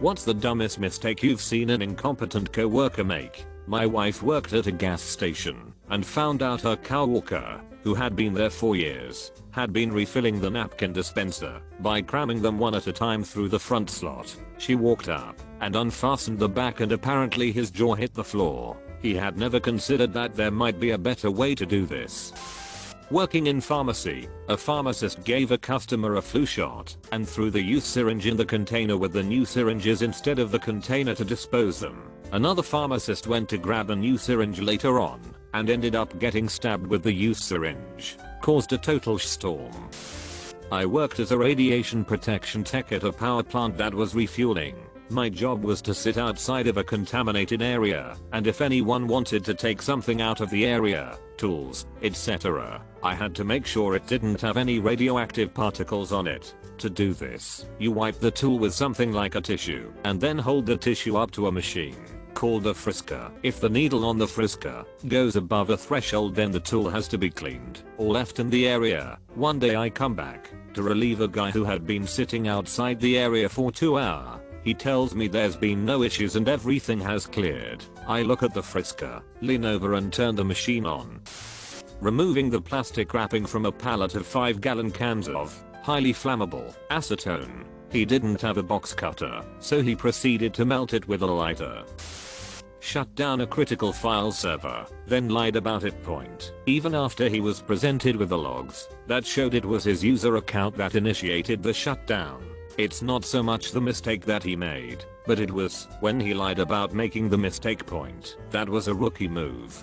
What's the dumbest mistake you've seen an incompetent coworker make? My wife worked at a gas station and found out her coworker, who had been there for years, had been refilling the napkin dispenser by cramming them one at a time through the front slot. She walked up and unfastened the back, and apparently his jaw hit the floor. He had never considered that there might be a better way to do this. Working in pharmacy, a pharmacist gave a customer a flu shot and threw the used syringe in the container with the new syringes instead of the container to dispose them. Another pharmacist went to grab a new syringe later on and ended up getting stabbed with the used syringe. Caused a total storm. I worked as a radiation protection tech at a power plant that was refueling. My job was to sit outside of a contaminated area, and if anyone wanted to take something out of the area, tools, etc., I had to make sure it didn't have any radioactive particles on it. To do this, you wipe the tool with something like a tissue and then hold the tissue up to a machine called a frisker. If the needle on the frisker goes above a threshold, then the tool has to be cleaned or left in the area. One day I come back to relieve a guy who had been sitting outside the area for 2 hours. He tells me there's been no issues and everything has cleared. I look at the frisker, lean over and turn the machine on. Removing the plastic wrapping from a pallet of 5-gallon cans of highly flammable acetone. He didn't have a box cutter, so he proceeded to melt it with a lighter. Shut down a critical file server, then lied about it. Even after he was presented with the logs that showed it was his user account that initiated the shutdown. It's not so much the mistake that he made, but it was when he lied about making the mistake. That was a rookie move.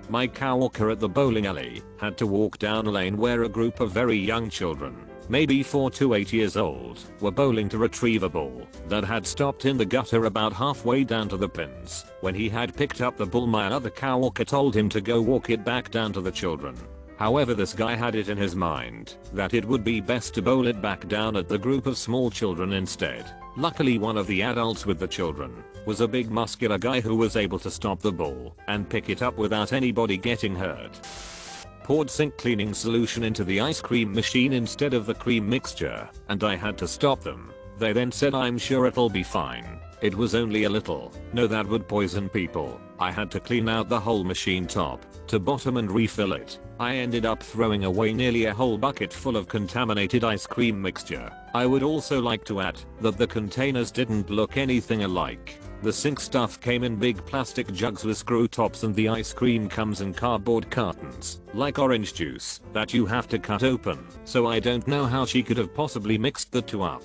My coworker at the bowling alley had to walk down a lane where a group of very young children, maybe 4 to 8 years old, were bowling to retrieve a ball that had stopped in the gutter about halfway down to the pins. When he had picked up the ball, my other coworker told him to go walk it back down to the children. However, this guy had it in his mind that it would be best to bowl it back down at the group of small children instead. Luckily, one of the adults with the children was a big muscular guy who was able to stop the ball and pick it up without anybody getting hurt. Poured sink cleaning solution into the ice cream machine instead of the cream mixture, and I had to stop them. They then said, "I'm sure it'll be fine. It was only a little." No, that would poison people. I had to clean out the whole machine top to bottom and refill it. I ended up throwing away nearly a whole bucket full of contaminated ice cream mixture. I would also like to add that the containers didn't look anything alike. The sink stuff came in big plastic jugs with screw tops, and the ice cream comes in cardboard cartons, like orange juice, that you have to cut open. So I don't know how she could have possibly mixed the two up.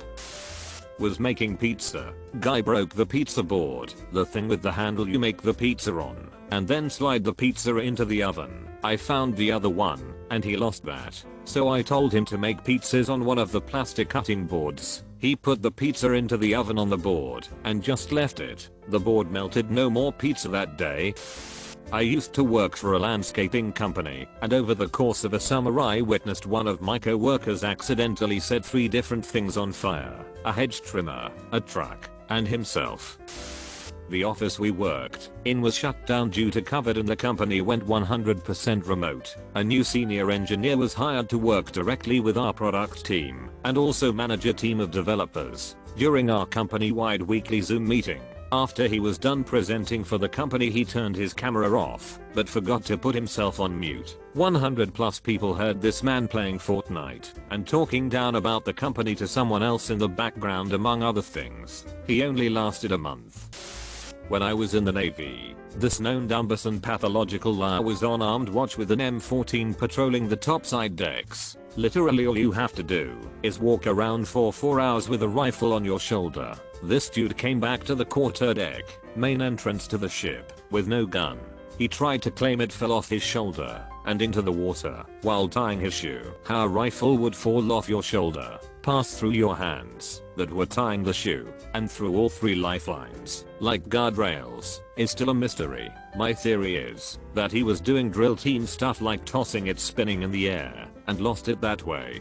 Was making pizza. Guy broke the pizza board, the thing with the handle you make the pizza on, and then slide the pizza into the oven. I found the other one, and he lost that. So I told him to make pizzas on one of the plastic cutting boards. He put the pizza into the oven on the board and just left it. The board melted. No more pizza that day. I used to work for a landscaping company, and over the course of a summer I witnessed one of my co-workers accidentally set 3 different things on fire: a hedge trimmer, a truck, and himself. The office we worked in was shut down due to COVID, and the company went 100% remote. A new senior engineer was hired to work directly with our product team and also manage a team of developers. During our company-wide weekly Zoom meeting, after he was done presenting for the company, he turned his camera off but forgot to put himself on mute. 100+ people heard this man playing Fortnite and talking down about the company to someone else in the background, among other things. He only lasted a month. When I was in the Navy, this known dumbus and pathological liar was on armed watch with an M14 patrolling the topside decks. Literally all you have to do is walk around for 4 hours with a rifle on your shoulder. This dude came back to the quarterdeck, main entrance to the ship, with no gun. He tried to claim it fell off his shoulder and into the water while tying his shoe. How a rifle would fall off your shoulder, pass through your hands that were tying the shoe, and through all 3 lifelines, like guardrails, is still a mystery. My theory is that he was doing drill team stuff like tossing it spinning in the air and lost it that way.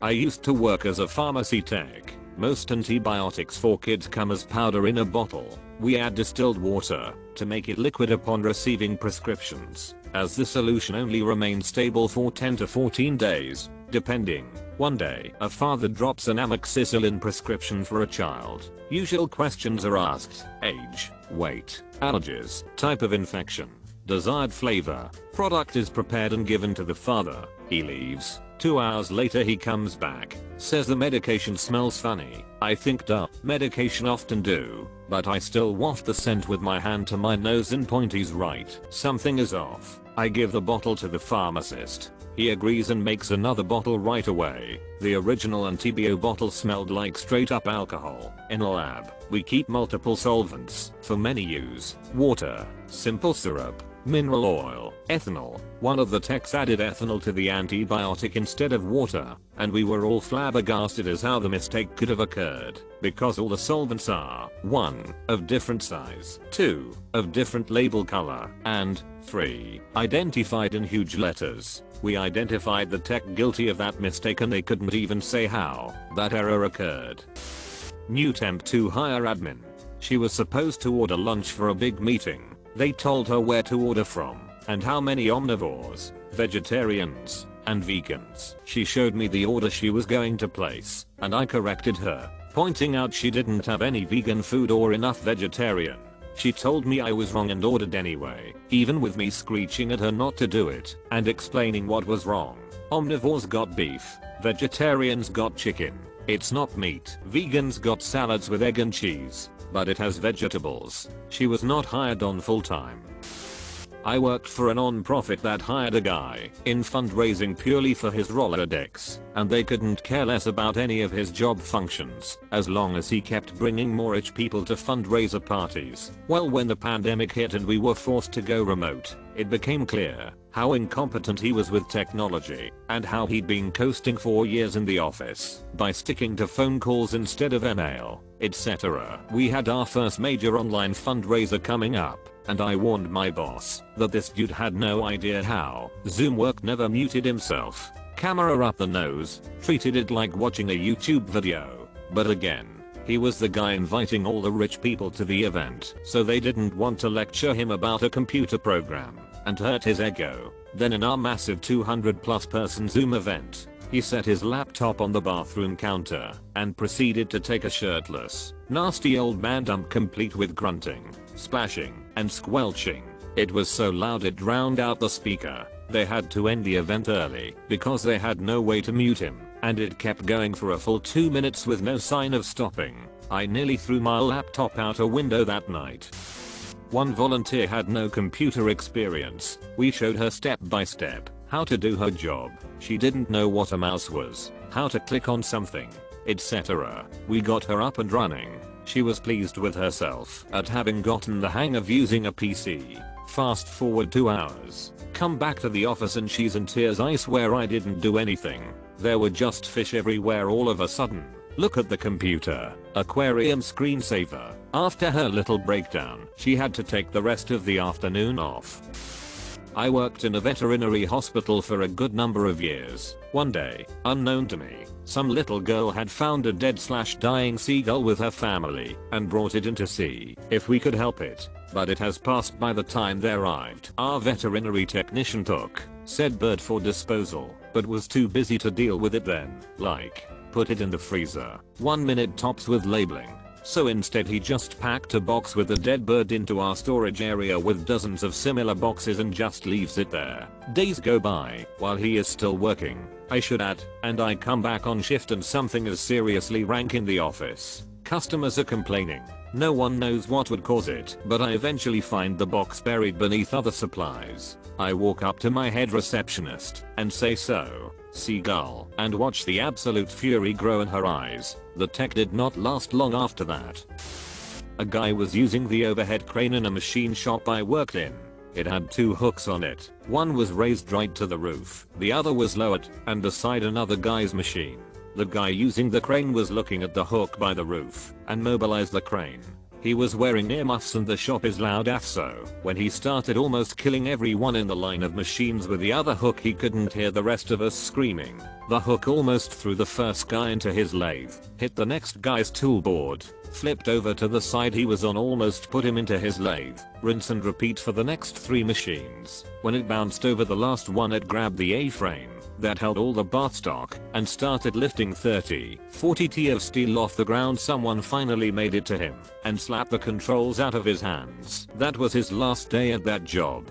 I used to work as a pharmacy tech. Most antibiotics for kids come as powder in a bottle. We add distilled water to make it liquid upon receiving prescriptions, as the solution only remains stable for 10 to 14 days. depending. One day, a father drops an amoxicillin prescription for a child. Usual questions are asked: age, weight, allergies, type of infection, desired flavor. Product is prepared and given to the father. He leaves. 2 hours later he comes back, says the medication smells funny. I think duh, medication often do, but I still waft the scent with my hand to my nose and point he's right. Something is off. I give the bottle to the pharmacist. He agrees and makes another bottle right away. The original antibio bottle smelled like straight up alcohol. In a lab, we keep multiple solvents for many use: water, simple syrup, mineral oil, ethanol. One of the techs added ethanol to the antibiotic instead of water, and we were all flabbergasted as how the mistake could have occurred, because all the solvents are 1. Of different size, 2. Of different label color, and 3. Identified in huge letters. We identified the tech guilty of that mistake and they couldn't even say how that error occurred. New temp to hire admin. She was supposed to order lunch for a big meeting. They told her where to order from and how many omnivores, vegetarians, and vegans. She showed me the order she was going to place, and I corrected her, pointing out she didn't have any vegan food or enough vegetarian. She told me I was wrong and ordered anyway, even with me screeching at her not to do it and explaining what was wrong. Omnivores got beef, vegetarians got chicken. It's not meat. Vegans got salads with egg and cheese, but it has vegetables. She was not hired on full time. I worked for a non-profit that hired a guy in fundraising purely for his Rolodex, and they couldn't care less about any of his job functions as long as he kept bringing more rich people to fundraiser parties. Well, when the pandemic hit and we were forced to go remote, it became clear how incompetent he was with technology and how he'd been coasting for years in the office by sticking to phone calls instead of email, etc. We had our first major online fundraiser coming up, and I warned my boss that this dude had no idea how Zoom worked. Never muted himself, camera up the nose, treated it like watching a YouTube video. But again, he was the guy inviting all the rich people to the event, so they didn't want to lecture him about a computer program and hurt his ego. Then in our massive 200+ person Zoom event, he set his laptop on the bathroom counter and proceeded to take a shirtless, nasty old man dump complete with grunting, splashing, and squelching. It was so loud it drowned out the speaker. They had to end the event early because they had no way to mute him, and it kept going for a full 2 minutes with no sign of stopping. I nearly threw my laptop out a window that night. One volunteer had no computer experience. We showed her step by step how to do her job. She didn't know what a mouse was, how to click on something, etc. We got her up and running. She was pleased with herself at having gotten the hang of using a PC. Fast forward 2 hours. Come back to the office and she's in tears. I swear I didn't do anything. There were just fish everywhere all of a sudden. Look at the computer. Aquarium screensaver. After her little breakdown, she had to take the rest of the afternoon off. I worked in a veterinary hospital for a good number of years. One day, unknown to me, some little girl had found a dead/dying seagull with her family and brought it in to see if we could help it, but it has passed by the time they arrived. Our veterinary technician took said bird for disposal, but was too busy to deal with it then. Like, put it in the freezer. 1 minute tops with labeling. So instead he just packed a box with the dead bird into our storage area with dozens of similar boxes and just leaves it there. Days go by while he is still working, I should add, and I come back on shift and something is seriously rank in the office. Customers are complaining. No one knows what would cause it, but I eventually find the box buried beneath other supplies. I walk up to my head receptionist and say, "So, seagull," and watch the absolute fury grow in her eyes. The tech did not last long after that. A guy was using the overhead crane in a machine shop I worked in. It had 2 hooks on it. One was raised right to the roof, the other was lowered and beside another guy's machine. The guy using the crane was looking at the hook by the roof and mobilized the crane. He was wearing earmuffs and the shop is loud af, so when he started almost killing everyone in the line of machines with the other hook, he couldn't hear the rest of us screaming. The hook almost threw the first guy into his lathe, hit the next guy's toolboard, flipped over to the side he was on, almost put him into his lathe. Rinse and repeat for the next 3 machines. When it bounced over the last one, it grabbed the A-frame, that held all the bath stock and started lifting 30-40 t of steel off the ground. Someone finally made it to him and slapped the controls out of his hands. That was his last day at that job.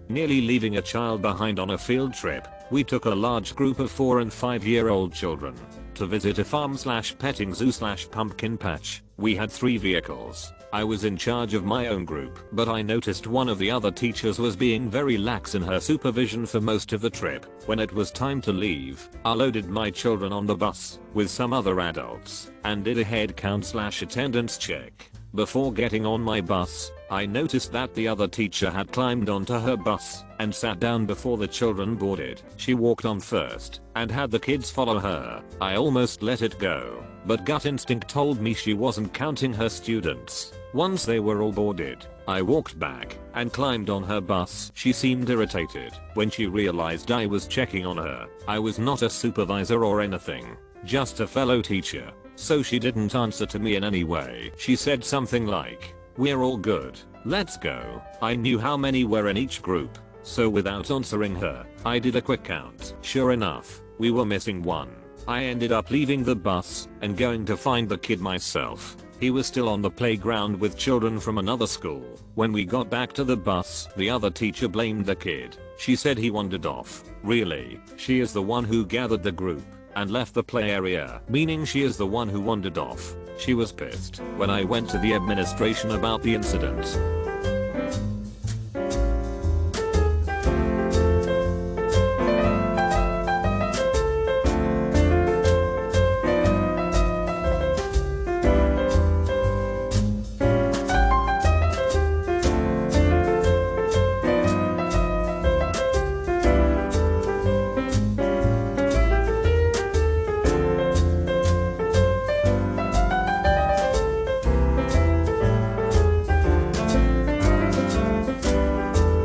Nearly leaving a child behind on a field trip, we took a large group of 4 and 5-year-old children to visit a farm/petting zoo/pumpkin patch. We had 3 vehicles. I was in charge of my own group, but I noticed one of the other teachers was being very lax in her supervision for most of the trip. When it was time to leave, I loaded my children on the bus with some other adults and did a head count/attendance check. Before getting on my bus, I noticed that the other teacher had climbed onto her bus and sat down before the children boarded. She walked on first and had the kids follow her. I almost let it go, but gut instinct told me she wasn't counting her students. Once they were all boarded, I walked back and climbed on her bus. She seemed irritated when she realized I was checking on her. I was not a supervisor or anything, just a fellow teacher, so she didn't answer to me in any way. She said something like, "We're all good, let's go." I knew how many were in each group, so without answering her, I did a quick count. Sure enough, we were missing one. I ended up leaving the bus and going to find the kid myself. He was still on the playground with children from another school. When we got back to the bus, the other teacher blamed the kid. She said he wandered off. Really? She is the one who gathered the group and left the play area, meaning she is the one who wandered off. She was pissed when I went to the administration about the incident.